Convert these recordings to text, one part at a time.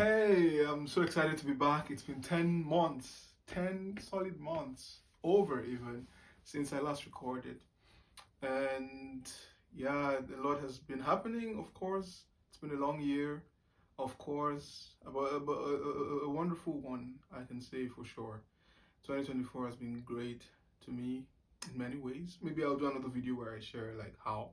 Hey, I'm so excited to be back. It's been 10 months, 10 solid months, over even, since I last recorded. And yeah, a lot has been happening, of course. It's been a long year, of course, but a wonderful one, I can say for sure. 2024 has been great to me in many ways. Maybe I'll do another video where I share like how.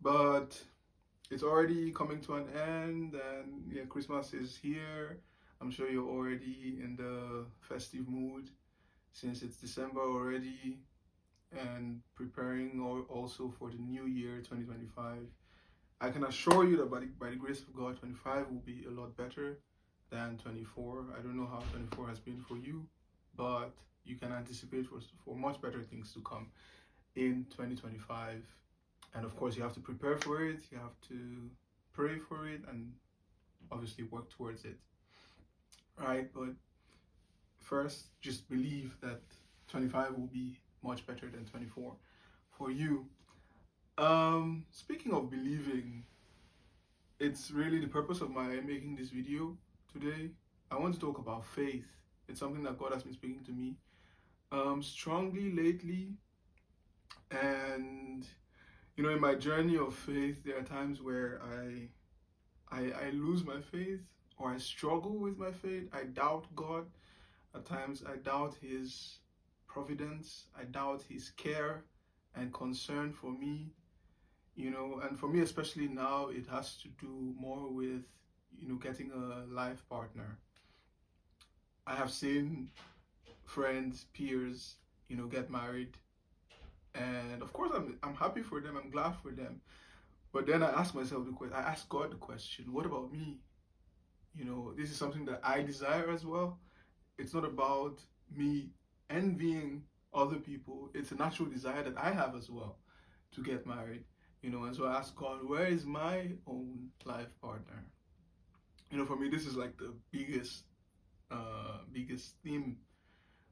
But it's already coming to an end, and yeah, Christmas is here. I'm sure you're already in the festive mood since it's December already, and preparing also for the new year 2025. I can assure you that by the grace of God, 25 will be a lot better than 24. I don't know how 24 has been for you, but you can anticipate for much better things to come in 2025. And of course, you have to prepare for it, you have to pray for it, and obviously work towards it, right? But first, just believe that 25 will be much better than 24 for you. Speaking of believing, it's really the purpose of my making this video today. I want to talk about faith. It's something that God has been speaking to me strongly lately, and in my journey of faith, there are times where I lose my faith, or I struggle with my faith. I doubt God. At times, I doubt His providence. I doubt His care and concern for me. And for me, especially now, it has to do more with, getting a life partner. I have seen friends, peers, get married. And of course, I'm happy for them. I'm glad for them. But then I ask myself the question, I ask God the question, what about me? This is something that I desire as well. It's not about me envying other people. It's a natural desire that I have as well to get married. And so I ask God, where is my own life partner? For me, this is like the biggest theme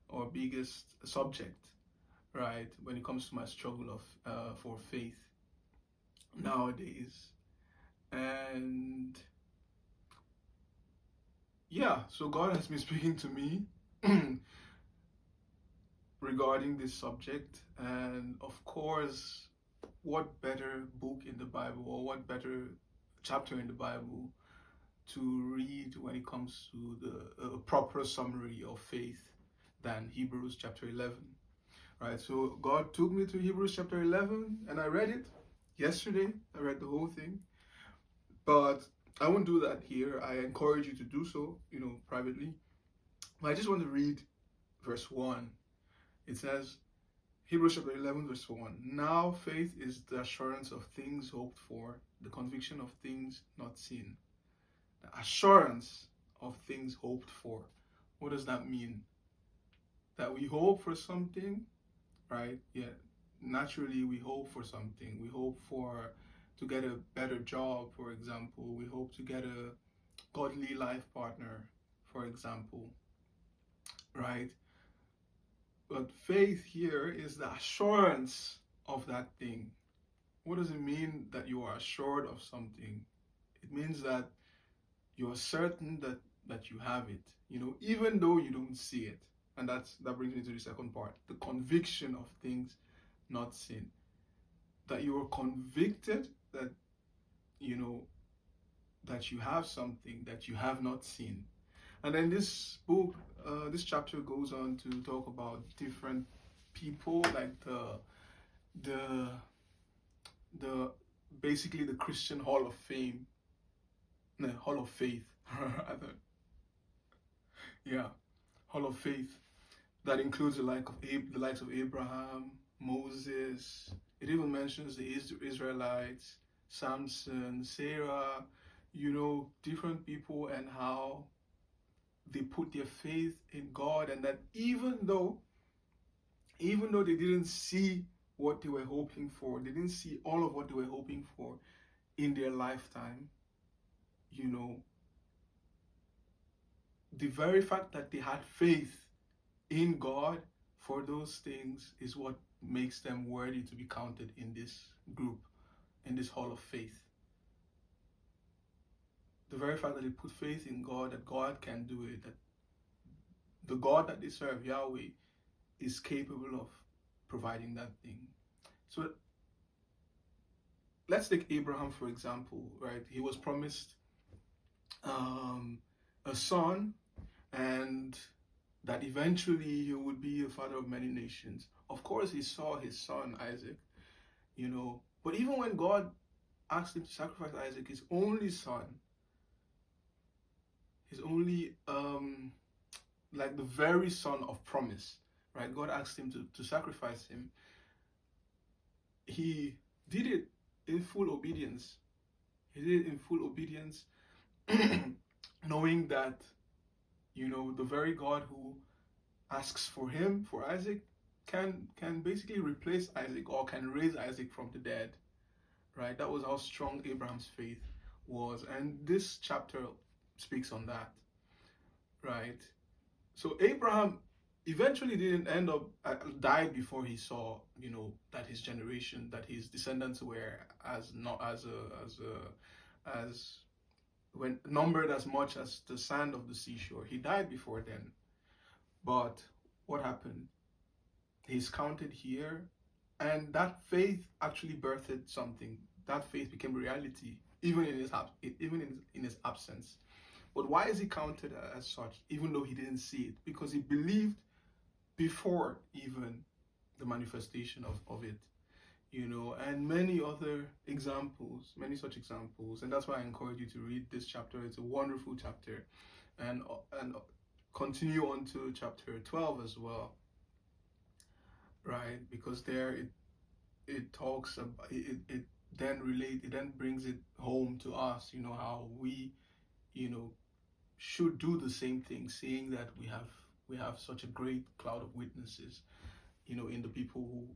or biggest subject, right? When it comes to my struggle of for faith nowadays. And yeah, so God has been speaking to me regarding this subject, and of course, what better book in the Bible, or what better chapter in the Bible to read when it comes to the proper summary of faith than Hebrews chapter 11, right? So God took me to Hebrews chapter 11, and I read it yesterday. I read the whole thing, but I won't do that here. I encourage you to do so, privately. But I just want to read verse 1. It says, Hebrews chapter 11, verse 1. Now faith is the assurance of things hoped for, the conviction of things not seen. The assurance of things hoped for. What does that mean? That we hope for something, right? Yeah, naturally we hope for something. We hope to get a better job, for example. We hope to get a godly life partner, for example, right? But faith here is the assurance of that thing. What does it mean that you are assured of something? It means that you're certain that you have it, even though you don't see it. And that brings me to the second part, the conviction of things not seen. That you are convicted that, that you have something that you have not seen. And then this book, this chapter goes on to talk about different people, like the the basically the Christian Hall of Fame, no, Hall of Faith, rather. Yeah, Hall of Faith. That includes the likes of Abraham, Moses. It even mentions the Israelites, Samson, Sarah. Different people, and how they put their faith in God, and that even though they didn't see what they were hoping for, they didn't see all of what they were hoping for in their lifetime, the very fact that they had faith in God for those things is what makes them worthy to be counted in this group, in this Hall of Faith. the very fact that they put faith in God, that God can do it, that the God that they serve, Yahweh, is capable of providing that thing. So let's take Abraham, for example, right? He was promised a son, and that eventually he would be a father of many nations. Of course, he saw his son Isaac, but even when God asked him to sacrifice Isaac, his only son, his only like the very son of promise, right? God asked him to sacrifice him. He did it in full obedience. He did it in full obedience, knowing that, the very God who asks for him, for Isaac, can basically replace Isaac, or can raise Isaac from the dead, right? That was how strong Abraham's faith was. And this chapter speaks on that, right? So Abraham eventually didn't end up, died before he saw, that his generation, that his descendants were when numbered as much as the sand of the seashore. He died before then. But what happened? He's counted here, and that faith actually birthed something. That faith became reality, even in his absence. But why is he counted as such, even though he didn't see it? Because he believed before even the manifestation of it, and many other examples, many such examples. And that's why I encourage you to read this chapter. It's a wonderful chapter, and continue on to chapter 12 as well, right? Because there it talks about it then brings it home to us, how we, should do the same thing, seeing that we have such a great cloud of witnesses, in the people who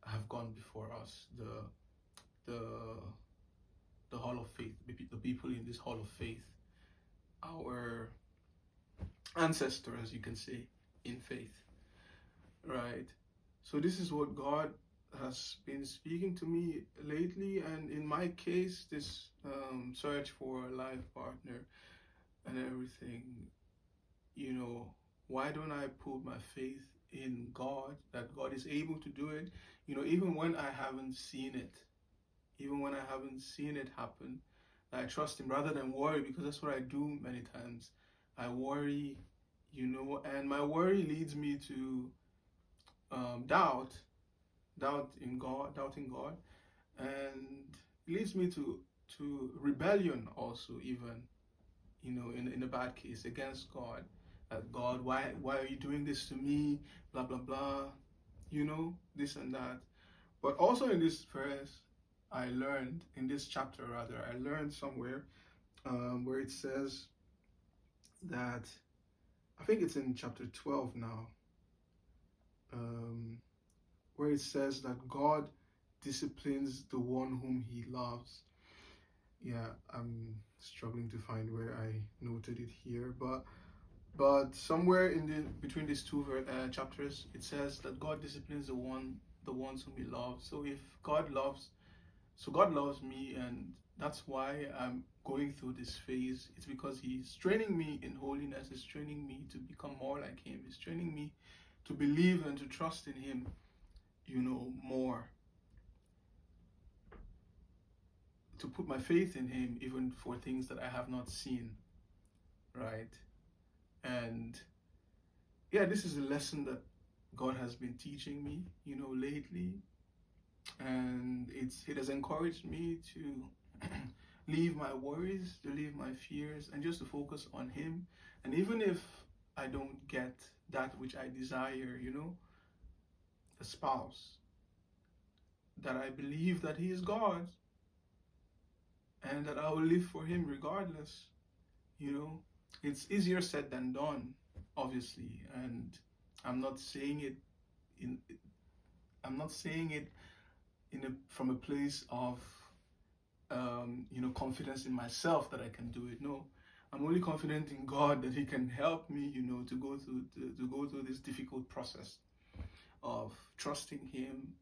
have gone before us, the hall of faith, the people in this hall of faith, our ancestors, you can say, in faith, right? So this is what God has been speaking to me lately, and in my case, this search for a life partner and everything, why don't I put my faith in God, that God is able to do it, even when I haven't seen it happen. I trust him rather than worry, because that's what I do many times. I worry, and my worry leads me to doubting God, and it leads me to rebellion also, even, in a bad case, against God. God, why are you doing this to me? Blah blah blah, this and that. But also in this verse, in this chapter rather, I learned somewhere where it says that, I think it's in chapter 12 now, where it says that God disciplines the one whom he loves. Yeah, I'm struggling to find where I noted it here, but somewhere between these two chapters, it says that God disciplines the ones whom he loves. So God loves me, and that's why I'm going through this phase. It's because he's training me in holiness. He's training me to become more like him. He's training me to believe and to trust in him, more. To put my faith in him, even for things that I have not seen, right? And yeah, this is a lesson that God has been teaching me, lately. And it has encouraged me to leave my worries, to leave my fears, and just to focus on him. And even if I don't get that which I desire, a spouse, that I believe that he is God, and that I will live for him regardless. It's easier said than done, obviously, and I'm not saying it from a place of confidence in myself that I can do it. No, I'm only confident in God that he can help me, to go through this difficult process of trusting him,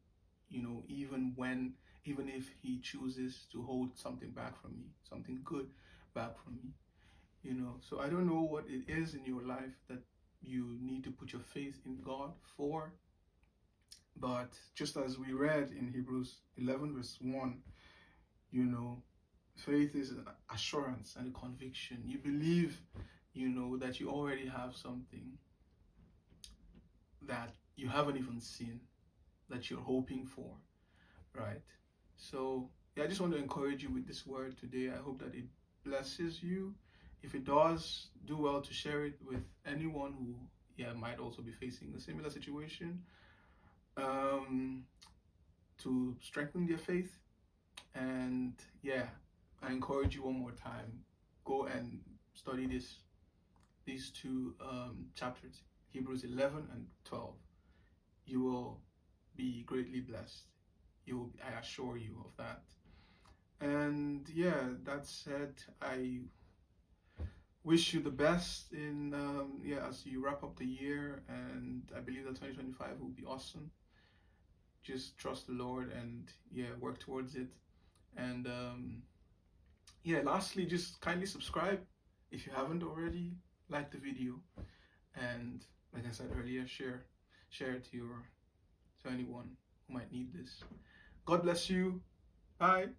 even if he chooses to hold something back from me, something good, back from me. So I don't know what it is in your life that you need to put your faith in God for, but just as we read in Hebrews 11 verse 1, faith is an assurance and a conviction. You believe, that you already have something that you haven't even seen, that you're hoping for, right? So yeah, I just want to encourage you with this word today. I hope that it blesses you. If it does, do well to share it with anyone who might also be facing a similar situation, to strengthen their faith. And I encourage you one more time, go and study these two chapters, Hebrews 11 and 12. You will be greatly blessed. I assure you of that. And that said, I wish you the best in as you wrap up the year, and I believe that 2025 will be awesome. Just trust the Lord and work towards it. And lastly, just kindly subscribe if you haven't already. Like the video, and like I said earlier, share it to anyone who might need this. God bless you. Bye.